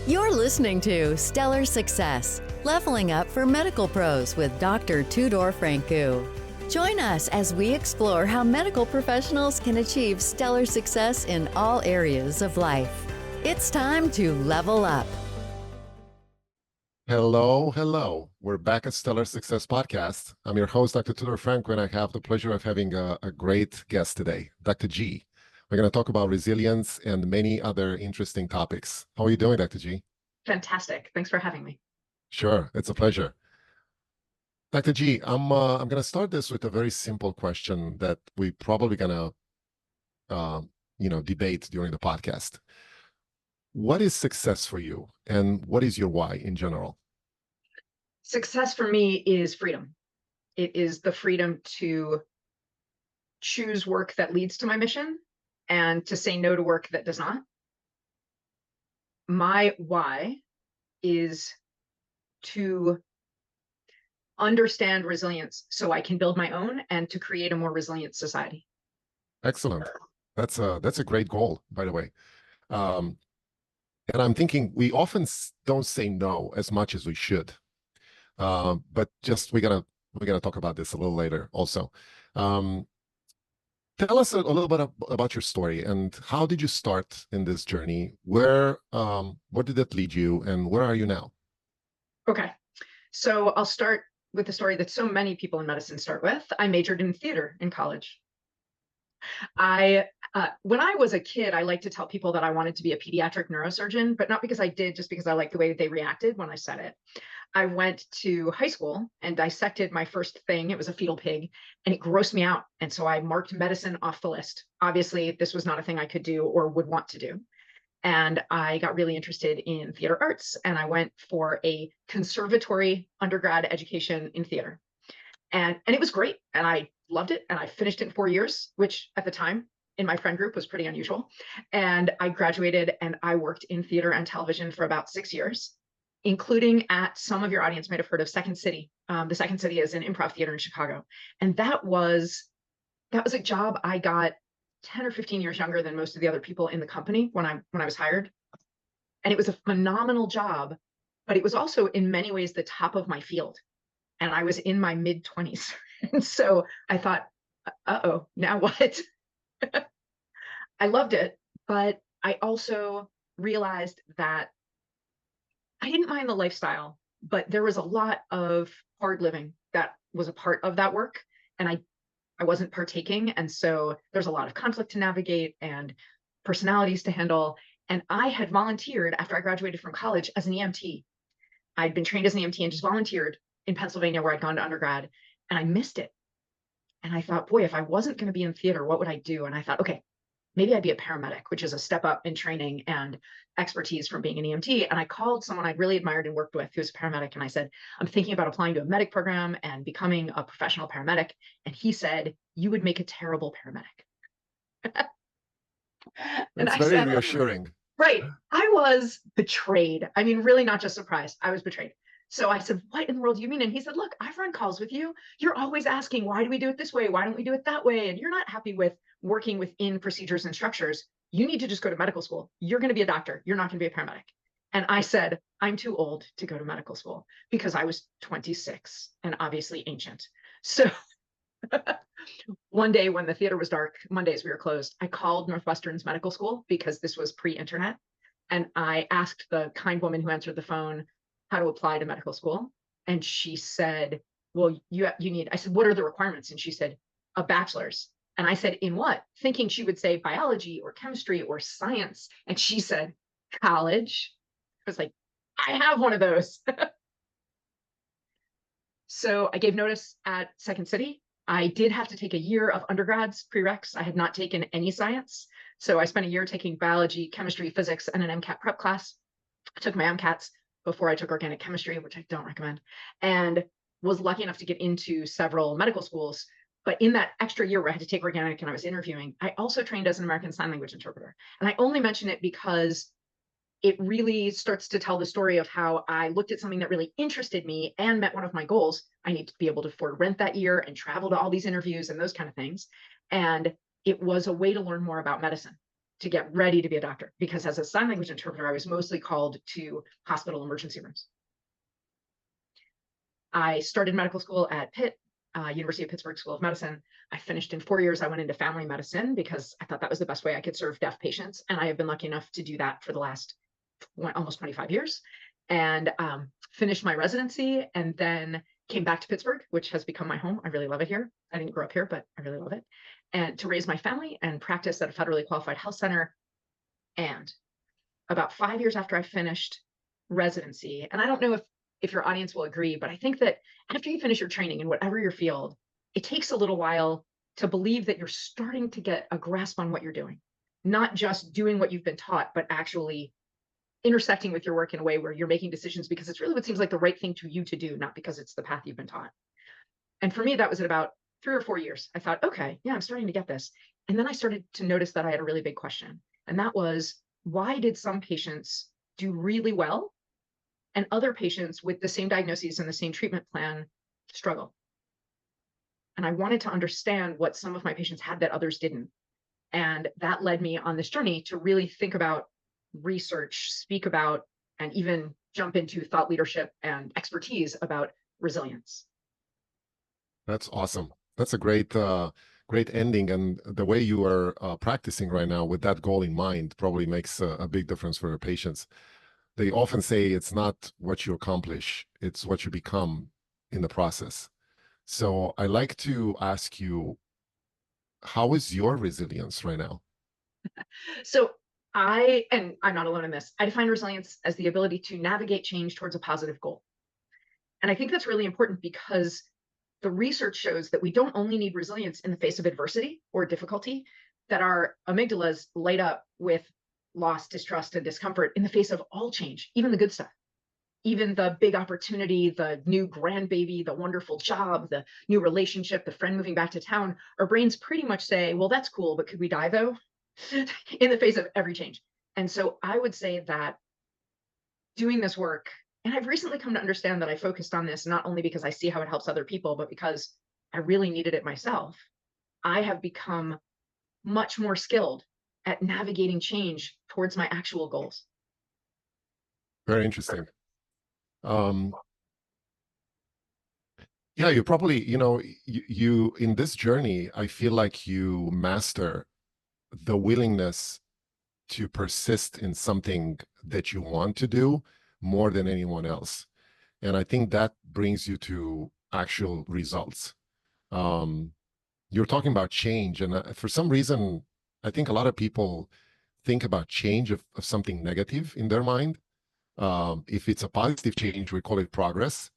You're listening to Stellar Success, Leveling Up for Medical Pros with Dr. Tudor Francu. Join us as we explore how medical professionals can achieve stellar success in all areas of life. It's time to level up. Hello, hello. We're back at Stellar Success Podcast. I'm your host, Dr. Tudor Francu, and I have the pleasure of having a great guest today, Dr. G. We're going to talk about resilience and many other interesting topics. How are you doing, Dr. G? Fantastic. Thanks for having me. Sure, it's a pleasure. Dr. G, I'm going to start this with a very simple question that we probably going to, debate during the podcast. What is success for you, and what is your why in general? Success for me is freedom. It is the freedom to choose work that leads to my mission and to say no to work that does not. My why is to understand resilience so I can build my own and to create a more resilient society. Excellent. That's a great goal, by the way. And I'm thinking we often don't say no as much as we should. But just we're gonna talk about this a little later also. Tell us a little bit about your story and how did you start in this journey? Where did that lead you, and where are you now? Okay, so I'll start with the story that so many people in medicine start with. I majored in theater in college. When I was a kid, I liked to tell people that I wanted to be a pediatric neurosurgeon, but not because I did, just because I liked the way that they reacted when I said it. I went to high school and dissected my first thing. It was a fetal pig, and it grossed me out. And so I marked medicine off the list. Obviously, this was not a thing I could do or would want to do. And I got really interested in theater arts, and I went for a conservatory undergrad education in theater. And it was great, and I loved it, and I finished it in 4 years, which at the time in my friend group was pretty unusual. And I graduated, and I worked in theater and television for about 6 years, including at, some of your audience might have heard of, Second City. The Second City is an improv theater in Chicago. And that was a job I got 10 or 15 years younger than most of the other people in the company when I was hired. And it was a phenomenal job, but it was also in many ways the top of my field. And I was in my mid-20s. And so I thought, uh-oh, now what? I loved it, but I also realized that I didn't mind the lifestyle, but there was a lot of hard living that was a part of that work, and I wasn't partaking. And so there's a lot of conflict to navigate and personalities to handle. And I had volunteered after I graduated from college as an EMT. I'd been trained as an EMT and just volunteered in Pennsylvania where I'd gone to undergrad, and I missed it. And I thought, boy, if I wasn't going to be in theater, what would I do? And I thought, okay, maybe I'd be a paramedic, which is a step up in training and expertise from being an EMT. And I called someone I really admired and worked with who was a paramedic. And I said, I'm thinking about applying to a medic program and becoming a professional paramedic. And he said, you would make a terrible paramedic. That's very reassuring. Right. I was betrayed. I mean, really not just surprised. I was betrayed. So I said, what in the world do you mean? And he said, look, I've run calls with you. You're always asking, why do we do it this way? Why don't we do it that way? And you're not happy with working within procedures and structures. You need to just go to medical school. You're going to be a doctor. You're not going to be a paramedic. And I said, I'm too old to go to medical school, because I was 26 and obviously ancient. So one day when the theater was dark, Mondays we were closed, I called Northwestern's medical school, because this was pre-internet. And I asked the kind woman who answered the phone how to apply to medical school. And she said, well, you need, I said, what are the requirements? And she said, a bachelor's. And I said, in what? Thinking she would say biology or chemistry or science. And she said, college. I was like, I have one of those. So I gave notice at Second City. I did have to take a year of undergrads prereqs. I had not taken any science. So I spent a year taking biology, chemistry, physics, and an MCAT prep class. I took my MCATs before I took organic chemistry, which I don't recommend, and was lucky enough to get into several medical schools. But in that extra year where I had to take organic and I was interviewing, I also trained as an American Sign Language interpreter. And I only mention it because it really starts to tell the story of how I looked at something that really interested me and met one of my goals. I need to be able to afford rent that year and travel to all these interviews and those kind of things. And it was a way to learn more about medicine. to get ready to be a doctor, because as a sign language interpreter, I was mostly called to hospital emergency rooms. I started medical school at Pitt, University of Pittsburgh School of Medicine. I finished in 4 years. I went into family medicine because I thought that was the best way I could serve deaf patients. And I have been lucky enough to do that for the last almost 25 years, and finished my residency, and then came back to Pittsburgh, which has become my home. I really love it here. I didn't grow up here, but I really love it. And to raise my family and practice at a federally qualified health center. And about 5 years after I finished residency, and I don't know if your audience will agree, but I think that after you finish your training in whatever your field, it takes a little while to believe that you're starting to get a grasp on what you're doing, not just doing what you've been taught, but actually intersecting with your work in a way where you're making decisions because it's really what seems like the right thing to you to do, not because it's the path you've been taught. And for me, that was at about 3 or 4 years. I thought, okay, yeah, I'm starting to get this. And then I started to notice that I had a really big question. And that was, why did some patients do really well and other patients with the same diagnoses and the same treatment plan struggle? And I wanted to understand what some of my patients had that others didn't. And that led me on this journey to really think about research, speak about, and even jump into thought leadership and expertise about resilience. That's awesome. That's a great ending. And the way you are practicing right now with that goal in mind probably makes a big difference for your patients. They often say it's not what you accomplish, it's what you become in the process. So I like to ask you, how is your resilience right now? So and I'm not alone in this, I define resilience as the ability to navigate change towards a positive goal. And I think that's really important because the research shows that we don't only need resilience in the face of adversity or difficulty, that our amygdalas light up with loss, distrust, and discomfort in the face of all change, even the good stuff, even the big opportunity, the new grandbaby, the wonderful job, the new relationship, the friend moving back to town. Our brains pretty much say, well, that's cool, but could we die though? In the face of every change. And so I would say that doing this work, and I've recently come to understand that I focused on this not only because I see how it helps other people, but because I really needed it myself. I have become much more skilled at navigating change towards my actual goals. Very interesting. Yeah, you probably, you in this journey, I feel like you master the willingness to persist in something that you want to do more than anyone else. And I think that brings you to actual results. You're talking about change, and for some reason, I think a lot of people think about change of something negative in their mind. If it's a positive change, we call it progress.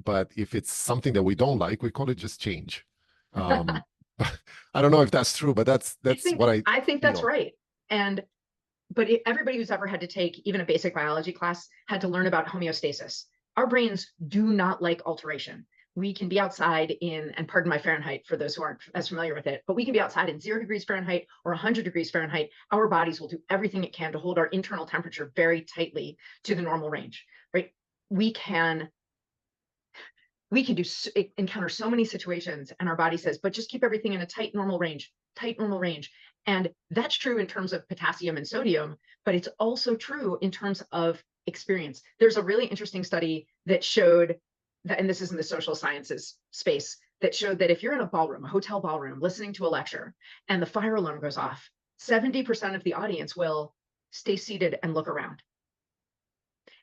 But if it's something that we don't like, we call it just change. I don't know if that's true, but that's what I think feel. That's right. But everybody who's ever had to take even a basic biology class had to learn about homeostasis. Our brains do not like alteration. We can be outside and pardon my Fahrenheit for those who aren't as familiar with it, but we can be outside in 0 degrees Fahrenheit or 100 degrees Fahrenheit. Our bodies will do everything it can to hold our internal temperature very tightly to the normal range, right? We can encounter so many situations and our body says, but just keep everything in a tight normal range. And that's true in terms of potassium and sodium, but it's also true in terms of experience. There's a really interesting study that showed that, and this is in the social sciences space, that showed that if you're in a ballroom, a hotel ballroom, listening to a lecture, and the fire alarm goes off, 70% of the audience will stay seated and look around.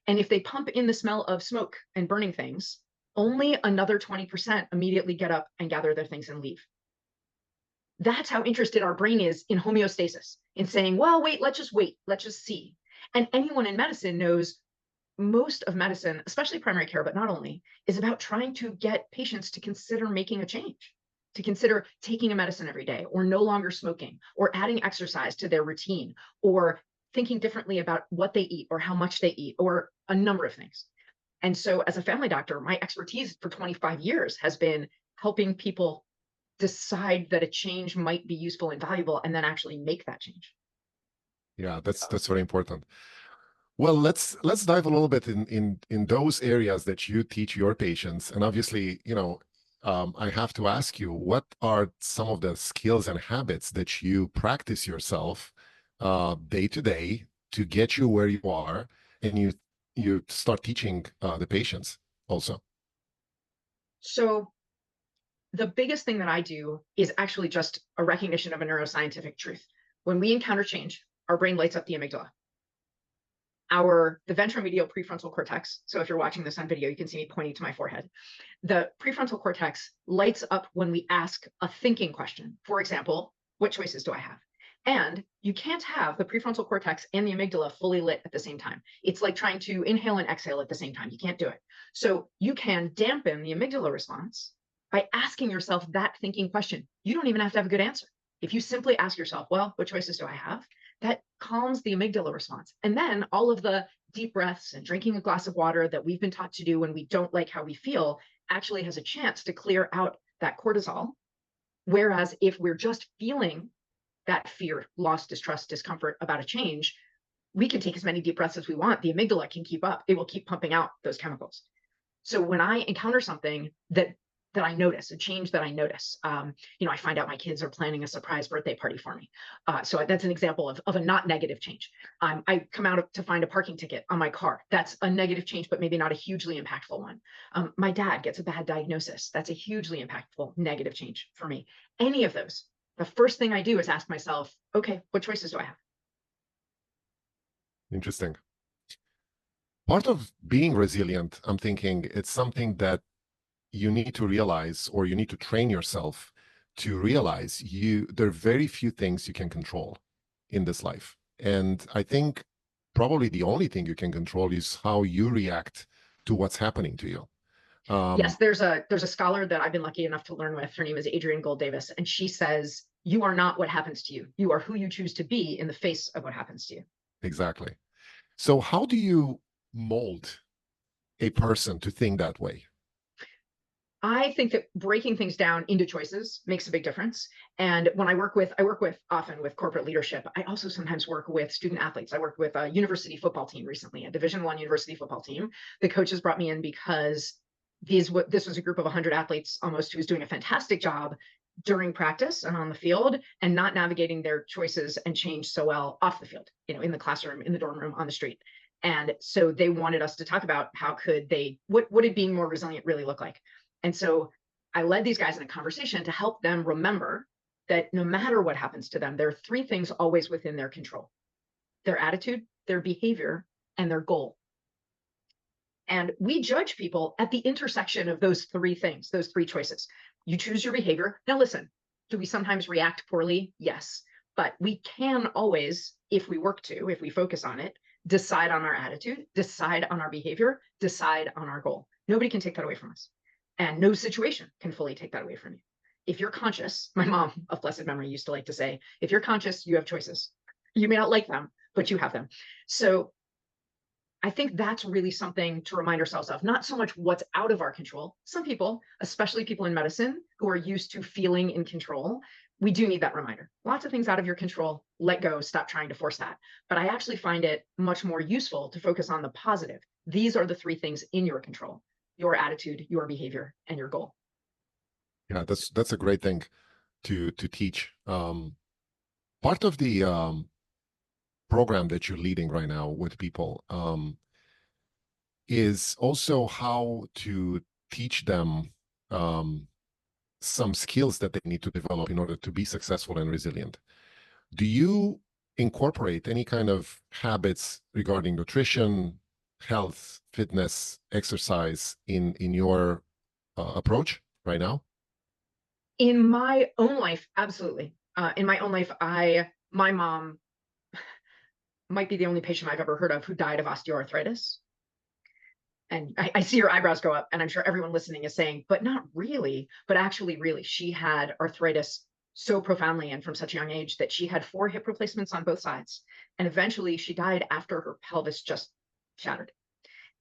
And if they pump in the smell of smoke and burning things, only another 20% immediately get up and gather their things and leave. That's how interested our brain is in homeostasis, in saying, well, wait, let's just see. And anyone in medicine knows most of medicine, especially primary care, but not only, is about trying to get patients to consider making a change, to consider taking a medicine every day, or no longer smoking, or adding exercise to their routine, or thinking differently about what they eat or how much they eat, or a number of things. And so as a family doctor, my expertise for 25 years has been helping people decide that a change might be useful and valuable and then actually make that change. Yeah, that's very important. Well, let's dive a little bit in those areas that you teach your patients. And obviously, I have to ask you, what are some of the skills and habits that you practice yourself day to day to get you where you are, and you start teaching the patients also? So the biggest thing that I do is actually just a recognition of a neuroscientific truth. When we encounter change, our brain lights up the amygdala. The ventromedial prefrontal cortex, so if you're watching this on video, you can see me pointing to my forehead. The prefrontal cortex lights up when we ask a thinking question. For example, what choices do I have? And you can't have the prefrontal cortex and the amygdala fully lit at the same time. It's like trying to inhale and exhale at the same time. You can't do it. So you can dampen the amygdala response by asking yourself that thinking question. You don't even have to have a good answer. If you simply ask yourself, well, what choices do I have? That calms the amygdala response. And then all of the deep breaths and drinking a glass of water that we've been taught to do when we don't like how we feel actually has a chance to clear out that cortisol. Whereas if we're just feeling that fear, loss, distrust, discomfort about a change, we can take as many deep breaths as we want. The amygdala can keep up. It will keep pumping out those chemicals. So when I encounter something that I notice, a change that I notice, I find out my kids are planning a surprise birthday party for me. So that's an example of a not negative change. I come out to find a parking ticket on my car. That's a negative change, but maybe not a hugely impactful one. My dad gets a bad diagnosis. That's a hugely impactful negative change for me. Any of those, the first thing I do is ask myself, okay, what choices do I have? Interesting. Part of being resilient, I'm thinking, it's something that you need to realize, or you need to train yourself to realize there are very few things you can control in this life. And I think probably the only thing you can control is how you react to what's happening to you. Yes, there's a scholar that I've been lucky enough to learn with. Her name is Adrienne Gold Davis, and she says, you are not what happens to you. You are who you choose to be in the face of what happens to you. Exactly. So how do you mold a person to think that way? I think that breaking things down into choices makes a big difference. And when I work often with corporate leadership. I also sometimes work with student athletes. I worked with a university football team recently, a Division I university football team. The coaches brought me in because this was a group of 100 athletes almost who was doing a fantastic job during practice and on the field, and not navigating their choices and change so well off the field, in the classroom, in the dorm room, on the street. And so they wanted us to talk about what did being more resilient really look like. And so I led these guys in a conversation to help them remember that no matter what happens to them, there are three things always within their control: their attitude, their behavior, and their goal. And we judge people at the intersection of those three things, those three choices. You choose your behavior. Now, listen, do we sometimes react poorly? Yes. But we can always, if we focus on it, decide on our attitude, decide on our behavior, decide on our goal. Nobody can take that away from us. And no situation can fully take that away from you. If you're conscious, my mom of blessed memory used to like to say, if you're conscious, you have choices. You may not like them, but you have them. So I think that's really something to remind ourselves of, not so much what's out of our control. Some people, especially people in medicine who are used to feeling in control, we do need that reminder. Lots of things out of your control, let go, stop trying to force that. But I actually find it much more useful to focus on the positive. These are the three things in your control: your attitude, your behavior, and your goal. Yeah, that's a great thing to teach. Part of the program that you're leading right now with people is also how to teach them some skills that they need to develop in order to be successful and resilient. Do you incorporate any kind of habits regarding nutrition, health, fitness, exercise in your approach right now? In my own life, absolutely. In my own life, my mom might be the only patient I've ever heard of who died of osteoarthritis. And I see your eyebrows go up, and I'm sure everyone listening is saying, but not really. But actually, really, she had arthritis so profoundly and from such a young age that she had 4 hip replacements on both sides. And eventually she died after her pelvis just shattered,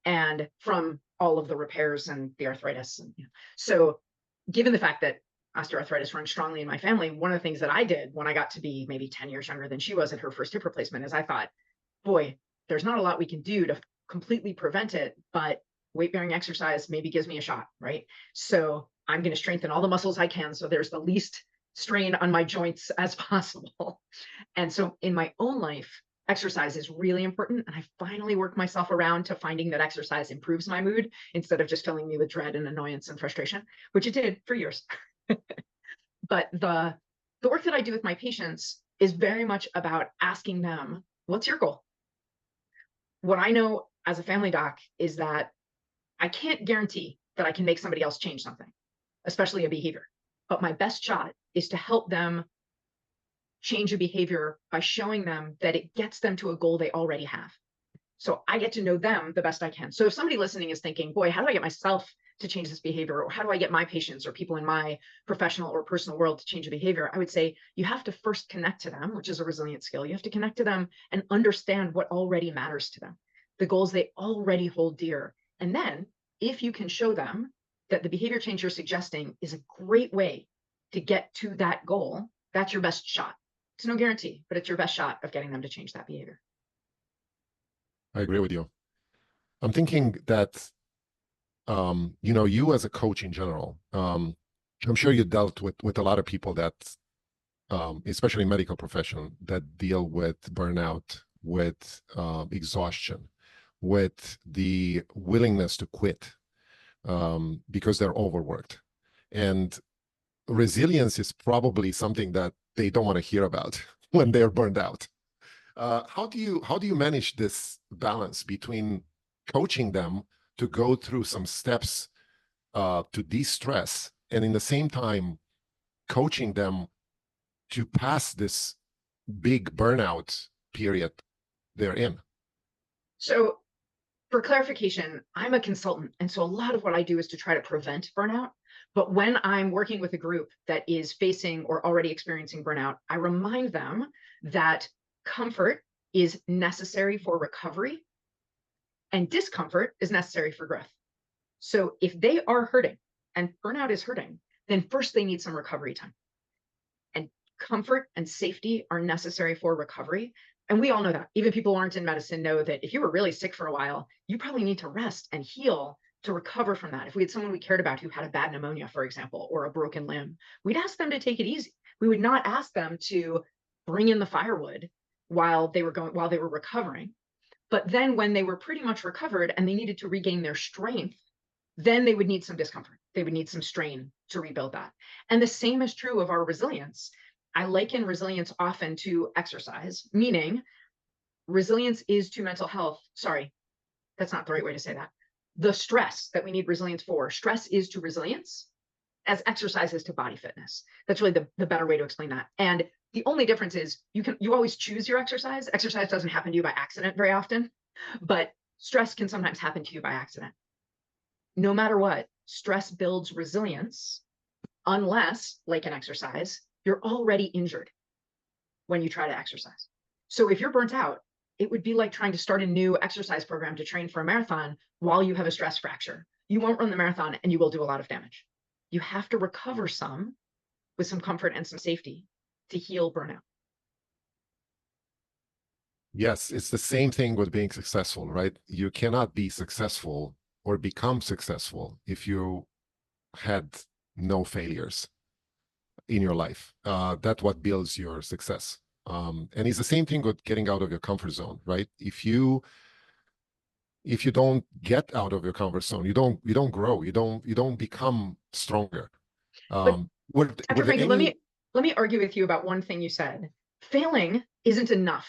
and from all of the repairs and the arthritis. And, so given the fact that osteoarthritis runs strongly in my family, one of the things that I did when I got to be maybe 10 years younger than she was at her first hip replacement is I thought, boy, there's not a lot we can do to completely prevent it, but weight-bearing exercise maybe gives me a shot, right? So I'm going to strengthen all the muscles I can so there's the least strain on my joints as possible. And so in my own life, exercise is really important. And I finally worked myself around to finding that exercise improves my mood instead of just filling me with dread and annoyance and frustration, which it did for years. But the work that I do with my patients is very much about asking them, what's your goal? What I know as a family doc is that I can't guarantee that I can make somebody else change something, especially a behavior. But my best shot is to help them change a behavior by showing them that it gets them to a goal they already have. So I get to know them the best I can. So if somebody listening is thinking, boy, how do I get myself to change this behavior? Or how do I get my patients or people in my professional or personal world to change a behavior? I would say you have to first connect to them, which is a resilient skill. You have to connect to them and understand what already matters to them, the goals they already hold dear. And then if you can show them that the behavior change you're suggesting is a great way to get to that goal, that's your best shot. It's no guarantee, but it's your best shot of getting them to change that behavior. I agree with you. I'm thinking that, you as a coach in general, I'm sure you dealt with a lot of people that, especially medical profession, that deal with burnout, with exhaustion, with the willingness to quit because they're overworked. And resilience is probably something that they don't want to hear about when they're burned out. How do you manage this balance between coaching them to go through some steps to de-stress, and in the same time coaching them to pass this big burnout period they're in? So for clarification, I'm a consultant. And so a lot of what I do is to try to prevent burnout. But when I'm working with a group that is facing or already experiencing burnout, I remind them that comfort is necessary for recovery and discomfort is necessary for growth. So if they are hurting and burnout is hurting, then first they need some recovery time. And comfort and safety are necessary for recovery. And we all know that. Even people who aren't in medicine know that if you were really sick for a while, you probably need to rest and heal to recover from that. If we had someone we cared about who had a bad pneumonia, for example, or a broken limb, we'd ask them to take it easy. We would not ask them to bring in the firewood while they were recovering. But then when they were pretty much recovered and they needed to regain their strength, then they would need some discomfort. They would need some strain to rebuild that. And the same is true of our resilience. I liken resilience often to exercise, meaning resilience is to mental health. Sorry, that's not the right way to say that. The stress that we need resilience for, stress is to resilience as exercise is to body fitness. That's really the better way to explain that. And the only difference is you always choose your exercise. Exercise doesn't happen to you by accident very often, but stress can sometimes happen to you by accident. No matter what, stress builds resilience unless, like an exercise, you're already injured when you try to exercise. So if you're burnt out, it would be like trying to start a new exercise program to train for a marathon while you have a stress fracture. You won't run the marathon and you will do a lot of damage. You have to recover some with some comfort and some safety to heal burnout. Yes, it's the same thing with being successful, right? You cannot be successful or become successful if you had no failures in your life. That's what builds your success. And it's the same thing with getting out of your comfort zone, right? If you don't get out of your comfort zone, you don't grow, you don't become stronger. Dr. Francu, let me argue with you about one thing you said. Failing isn't enough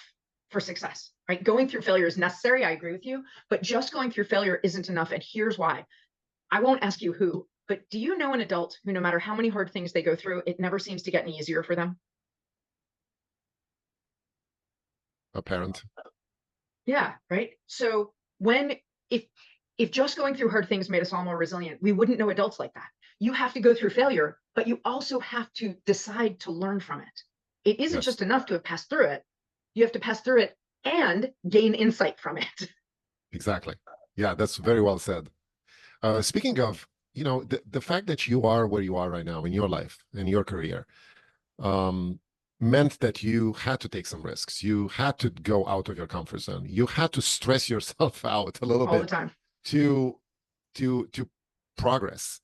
for success, right? Going through failure is necessary. I agree with you, but just going through failure isn't enough. And here's why. I won't ask you who, but do you know an adult who, no matter how many hard things they go through, it never seems to get any easier for them? A parent. Yeah, right. So if just going through hard things made us all more resilient, we wouldn't know adults like that. You have to go through failure, but you also have to decide to learn from it. It isn't just enough to have passed through it. You have to pass through it and gain insight from it. Exactly. Yeah, that's very well said. Speaking of, the fact that you are where you are right now in your life, in your career, meant that you had to take some risks. You had to go out of your comfort zone. You had to stress yourself out a little bit all the time to progress.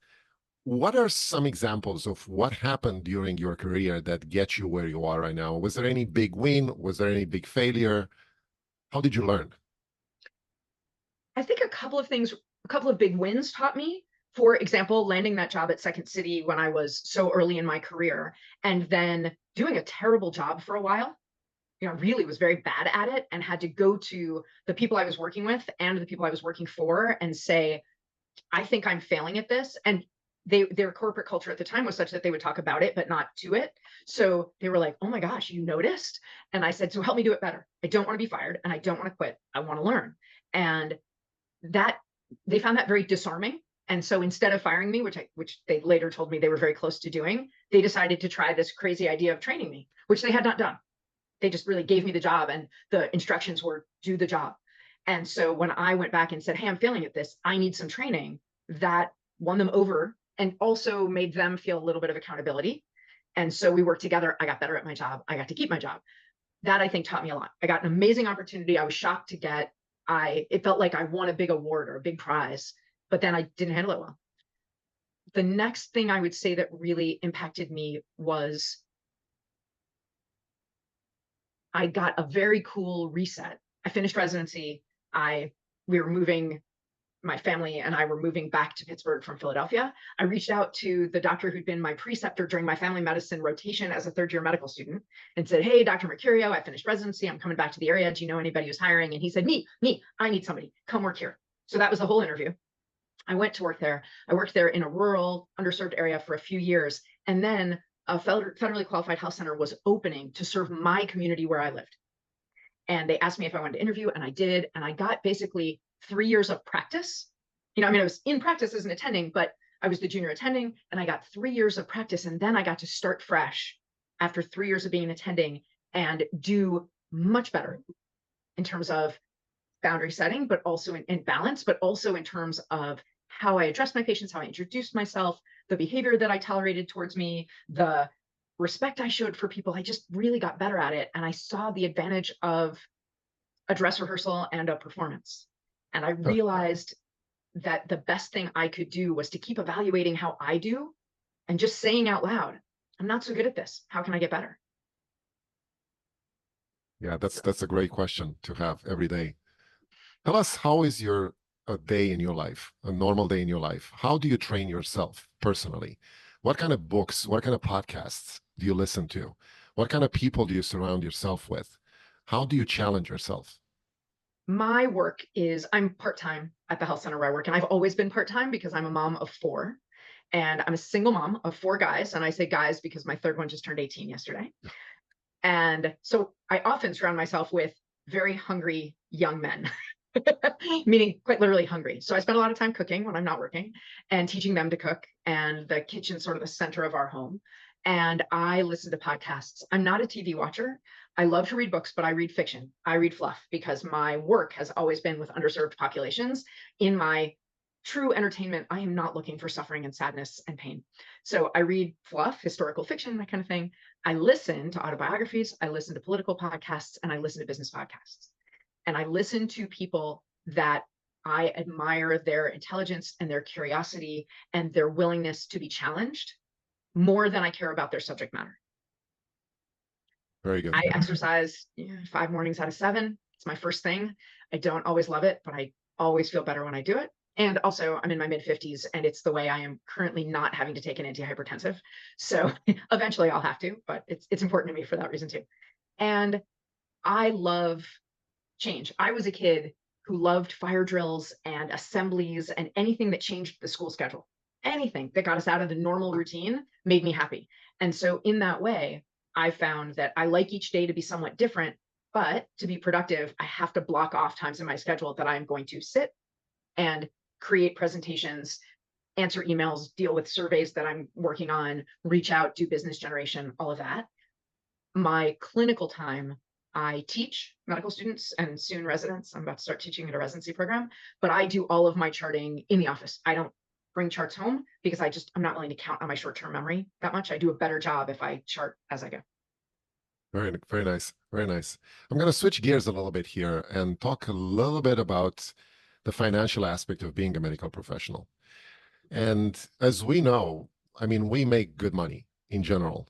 what are some examples of what happened during your career that get you where you are right now? Was there any big win? Was there any big failure? How did you learn? I think a couple of things, a couple of big wins taught me. For example, landing that job at Second City when I was so early in my career, and then doing a terrible job for a while. Really was very bad at it and had to go to the people I was working with and the people I was working for and say, I think I'm failing at this. And their corporate culture at the time was such that they would talk about it, but not do it. So they were like, oh my gosh, you noticed? And I said, so help me do it better. I don't want to be fired and I don't want to quit. I want to learn. And that they found that very disarming. And so instead of firing me, which they later told me they were very close to doing, they decided to try this crazy idea of training me, which they had not done. They just really gave me the job and the instructions were do the job. And so when I went back and said, hey, I'm failing at this, I need some training, that won them over and also made them feel a little bit of accountability. And so we worked together. I got better at my job. I got to keep my job. That I think taught me a lot. I got an amazing opportunity. I was shocked to get, it felt like I won a big award or a big prize, but then I didn't handle it well. The next thing I would say that really impacted me was I got a very cool reset. I finished residency. We were moving, my family and I were moving back to Pittsburgh from Philadelphia. I reached out to the doctor who'd been my preceptor during my family medicine rotation as a third-year medical student and said, hey, Dr. Mercurio, I finished residency. I'm coming back to the area. Do you know anybody who's hiring? And he said, me, I need somebody. Come work here. So that was the whole interview. I went to work there. I worked there in a rural, underserved area for a few years. And then a federally qualified health center was opening to serve my community where I lived. And they asked me if I wanted to interview, and I did. And I got basically 3 years of practice. I was in practice as an attending, but I was the junior attending, and I got 3 years of practice. And then I got to start fresh after 3 years of being an attending and do much better in terms of boundary setting, but also in balance, but also in terms of how I addressed my patients, how I introduced myself, the behavior that I tolerated towards me, the respect I showed for people. I just really got better at it. And I saw the advantage of a dress rehearsal and a performance. And I realized that the best thing I could do was to keep evaluating how I do and just saying out loud, I'm not so good at this. How can I get better? Yeah, that's a great question to have every day. Tell us, how is a day in your life, a normal day in your life? How do you train yourself personally? What kind of books, what kind of podcasts do you listen to? What kind of people do you surround yourself with? How do you challenge yourself? My work is, I'm part-time at the health center where I work, and I've always been part-time because I'm a mom of 4, and I'm a single mom of 4 guys. And I say guys because my third one just turned 18 yesterday. And so I often surround myself with very hungry young men, meaning quite literally hungry. So I spend a lot of time cooking when I'm not working and teaching them to cook, and the kitchen's sort of the center of our home. And I listen to podcasts. I'm not a TV watcher. I love to read books, but I read fiction. I read fluff because my work has always been with underserved populations. In my true entertainment, I am not looking for suffering and sadness and pain. So I read fluff, historical fiction, that kind of thing. I listen to autobiographies. I listen to political podcasts, and I listen to business podcasts. And I listen to people that I admire their intelligence and their curiosity and their willingness to be challenged more than I care about their subject matter. Very good. I exercise 5 mornings out of 7. It's my first thing. I don't always love it, but I always feel better when I do it. And also, I'm in my mid-50s, and it's the way I am currently not having to take an antihypertensive. So eventually I'll have to, but it's important to me for that reason too. And I love change. I was a kid who loved fire drills and assemblies and anything that changed the school schedule. Anything that got us out of the normal routine made me happy. And so in that way, I found that I like each day to be somewhat different, but to be productive, I have to block off times in my schedule that I'm going to sit and create presentations, answer emails, deal with surveys that I'm working on, reach out, do business generation, all of that. My clinical time, I teach medical students and soon residents. I'm about to start teaching at a residency program, but I do all of my charting in the office. I don't bring charts home because I'm not willing to count on my short-term memory that much. I do a better job if I chart as I go. Very, very nice. Very nice. I'm going to switch gears a little bit here and talk a little bit about the financial aspect of being a medical professional. And as we know, I mean, we make good money in general.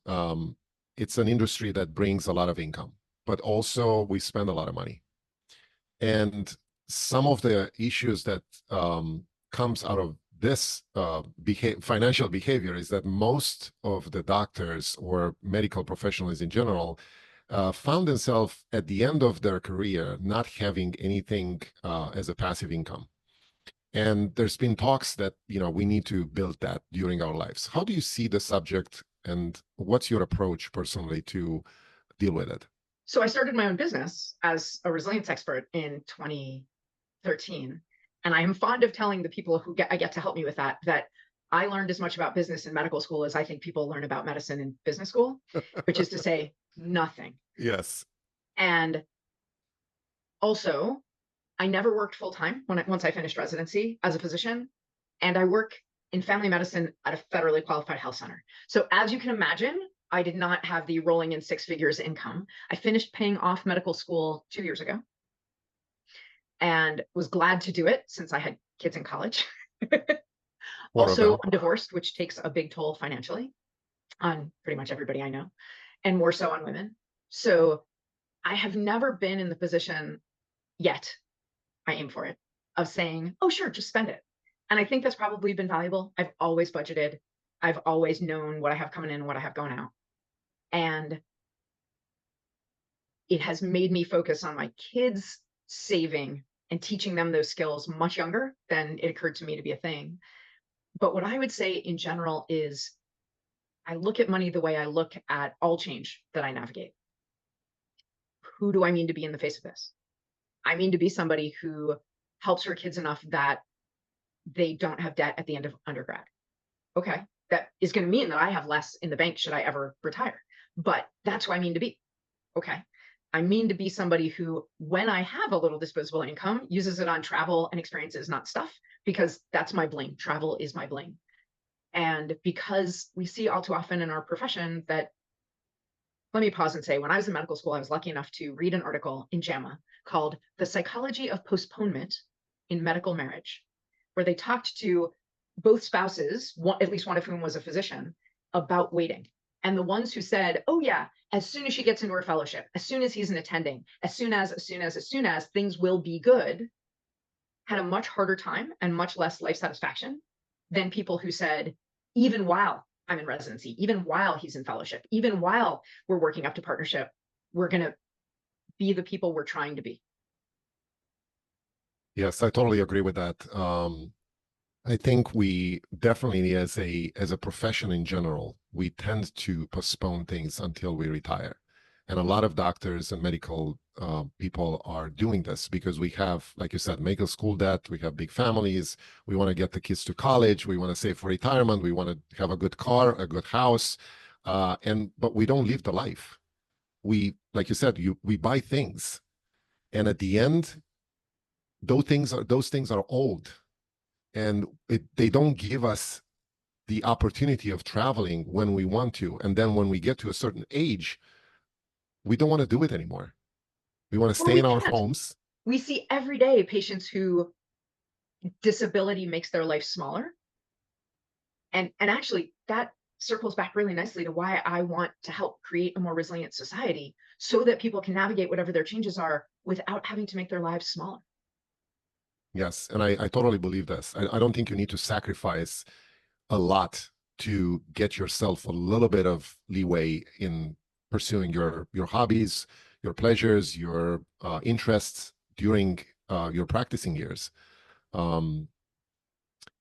It's an industry that brings a lot of income, but also we spend a lot of money. And some of the issues that comes out of this financial behavior is that most of the doctors or medical professionals in general found themselves at the end of their career not having anything as a passive income. And there's been talks that, we need to build that during our lives. How do you see the subject, and what's your approach personally to deal with it? So I started my own business as a resilience expert in 2013. And I am fond of telling the people who I get to help me with that I learned as much about business in medical school as I think people learn about medicine in business school, which is to say nothing. Yes. And also, I never worked full time once I finished residency as a physician, and I work in family medicine at a federally qualified health center. So as you can imagine, I did not have the rolling in six figures income. I finished paying off medical school 2 years ago and was glad to do it since I had kids in college. Also, I'm divorced, which takes a big toll financially on pretty much everybody I know, and more so on women. So I have never been in the position yet, I aim for it, of saying, oh, sure, just spend it. And I think that's probably been valuable. I've always budgeted. I've always known what I have coming in and what I have going out. And it has made me focus on my kids saving and teaching them those skills much younger than it occurred to me to be a thing. But what I would say in general is I look at money the way I look at all change that I navigate. Who do I mean to be in the face of this? I mean to be somebody who helps her kids enough that they don't have debt at the end of undergrad. Okay, that is going to mean that I have less in the bank should I ever retire. But that's who I mean to be. Okay, I mean to be somebody who, when I have a little disposable income, uses it on travel and experiences, not stuff, because that's my bling. Travel is my bling. And because we see all too often in our profession that, let me pause and say, when I was in medical school, I was lucky enough to read an article in JAMA called The Psychology of Postponement in Medical Marriage, where they talked to both spouses, at least one of whom was a physician, about waiting. And the ones who said, oh yeah, as soon as she gets into her fellowship, as soon as he's an attending, as soon as things will be good, had a much harder time and much less life satisfaction than people who said, even while I'm in residency, even while he's in fellowship, even while we're working up to partnership, we're going to be the people we're trying to be. Yes, I totally agree with that. I think we definitely, as a profession in general, we tend to postpone things until we retire. And a lot of doctors and medical people are doing this because we have, like you said, medical school debt, we have big families, we want to get the kids to college, we want to save for retirement, we want to have a good car, a good house, but we don't live the life. We, like you said, we buy things, and at the end, those things are old, and they don't give us the opportunity of traveling when we want to. And then when we get to a certain age, we don't want to do it anymore. We want to stay in our homes. We see every day patients who disability makes their life smaller. And actually, that circles back really nicely to why I want to help create a more resilient society so that people can navigate whatever their changes are without having to make their lives smaller. Yes, and I totally believe this. I don't think you need to sacrifice a lot to get yourself a little bit of leeway in pursuing your hobbies, your pleasures, your interests during your practicing years.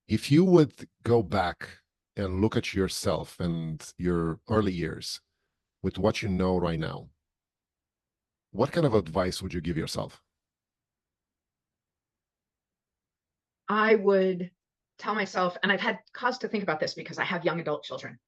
If you would go back and look at yourself and your early years with what you know right now, what kind of advice would you give yourself? I would tell myself, and I've had cause to think about this because I have young adult children,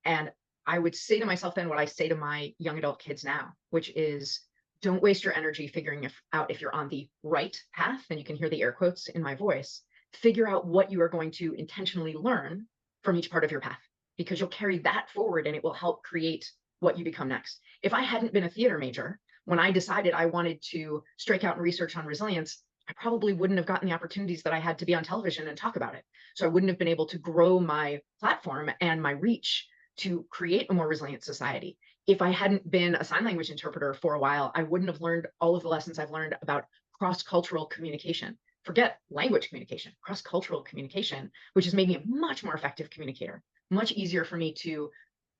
and I would say to myself then what I say to my young adult kids now, which is don't waste your energy figuring out if you're on the right path, and you can hear the air quotes in my voice. Figure out what you are going to intentionally learn from each part of your path, because you'll carry that forward and it will help create what you become next. If I hadn't been a theater major, when I decided I wanted to strike out and research on resilience, I probably wouldn't have gotten the opportunities that I had to be on television and talk about it. So I wouldn't have been able to grow my platform and my reach to create a more resilient society. If I hadn't been a sign language interpreter for a while, I wouldn't have learned all of the lessons I've learned about cross-cultural communication. Forget language communication, cross-cultural communication, which has made me a much more effective communicator, much easier for me to,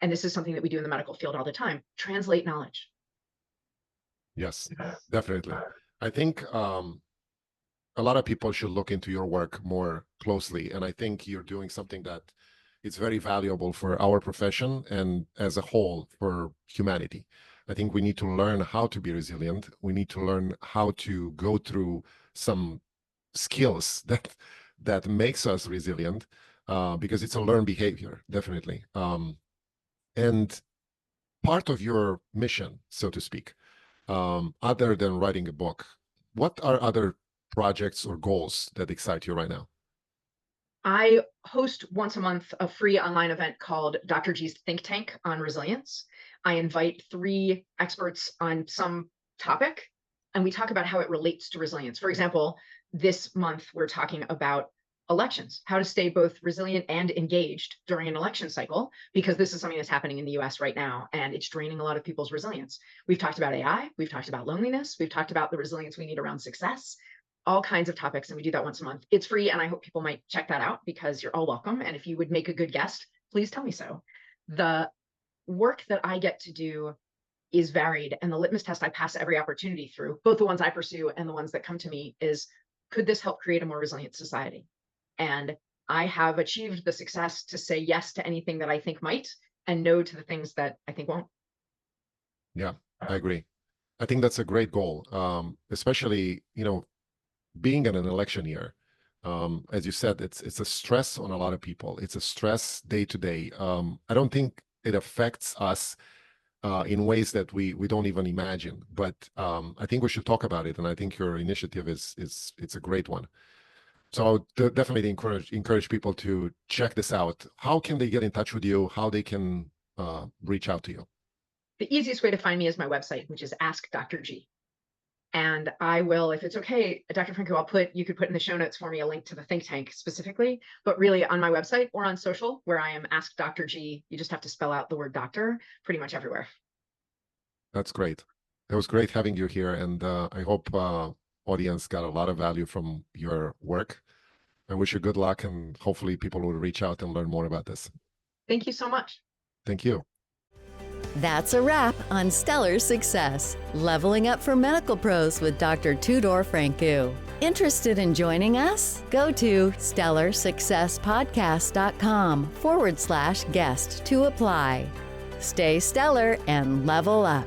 and this is something that we do in the medical field all the time, translate knowledge. Yes, definitely. I think a lot of people should look into your work more closely. And I think you're doing something that is very valuable for our profession and as a whole for humanity. I think we need to learn how to be resilient. We need to learn how to go through some skills that makes us resilient, because it's a learned behavior, definitely. And part of your mission, so to speak, other than writing a book, what are other projects or goals that excite you right now? I host once a month a free online event called Dr. G's Think Tank on Resilience. I invite 3 experts on some topic, and we talk about how it relates to resilience. For example, this month we're talking about elections, how to stay both resilient and engaged during an election cycle, because this is something that's happening in the US right now, and it's draining a lot of people's resilience. We've talked about AI, we've talked about loneliness, we've talked about the resilience we need around success, all kinds of topics, and we do that once a month. It's free, and I hope people might check that out because you're all welcome. And if you would make a good guest, please tell me so. The work that I get to do is varied, and the litmus test I pass every opportunity through, both the ones I pursue and the ones that come to me, is could this help create a more resilient society? And I have achieved the success to say yes to anything that I think might and no to the things that I think won't. Yeah, I agree. I think that's a great goal, especially, being in an election year. As you said, it's a stress on a lot of people. It's a stress day to day. I don't think it affects us in ways that we don't even imagine. But I think we should talk about it, and I think your initiative it's a great one. So I would definitely encourage people to check this out. How can they get in touch with you? How they can reach out to you? The easiest way to find me is my website, which is Ask Dr. G. And I will, if it's okay, Dr. Franco, you could put in the show notes for me a link to the think tank specifically, but really on my website or on social, where I am Ask Dr. G. You just have to spell out the word doctor pretty much everywhere. That's great. It was great having you here, and I hope audience got a lot of value from your work. I wish you good luck, and hopefully people will reach out and learn more about this. Thank you so much. Thank you. That's a wrap on Stellar Success, Leveling Up for Medical Pros with Dr. Tudor Francu. Interested in joining us? Go to stellarsuccesspodcast.com/guest to apply. Stay stellar and level up.